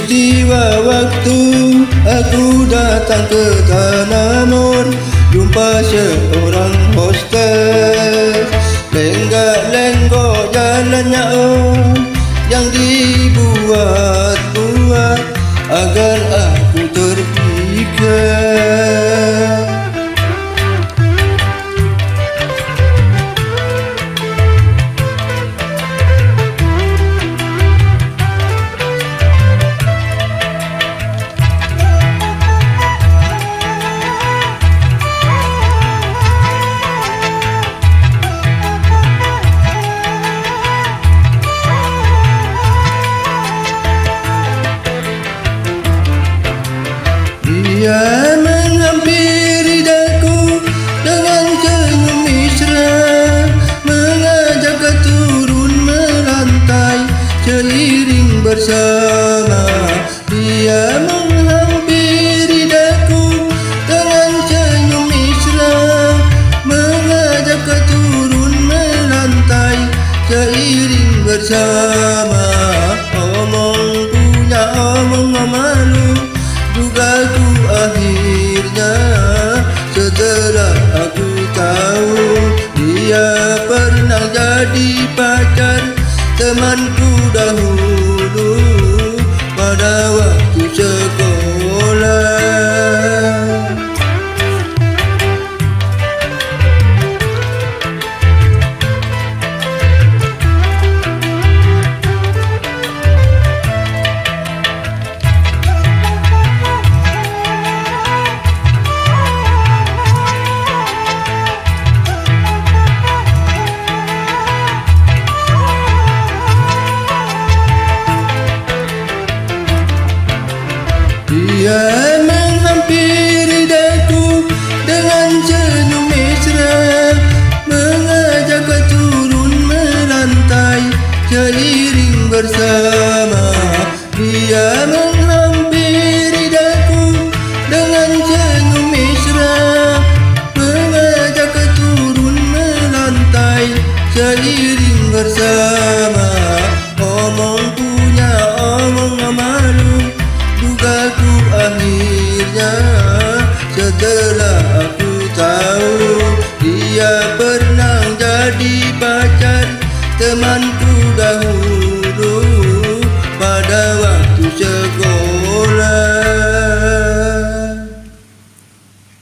Peristiwa waktu aku datang ke Tanah Mor, jumpa seorang hostess. Lenggak-lenggok jalannya yang dibuat-buat agar aku terpikir. Dia menghampiri daku dengan senyum mesra, mengajakku turun melantai seiring bersama. Dia menghampiri daku dengan senyum mesra, mengajakku turun melantai seiring bersama. Omong punya omong malu, dugaku akhirnya setelah aku tahu dia pernah jadi pacar temanku dahulu pada waktu sekolah. Dia menghampiri daku dengan senyum mesra, mengajakku turun melantai seiring bersama. Dia menghampiri daku dengan senyum mesra, mengajakku turun melantai seiring bersama. Omong punya omong malu, dugaku akhirnya setelah aku tahu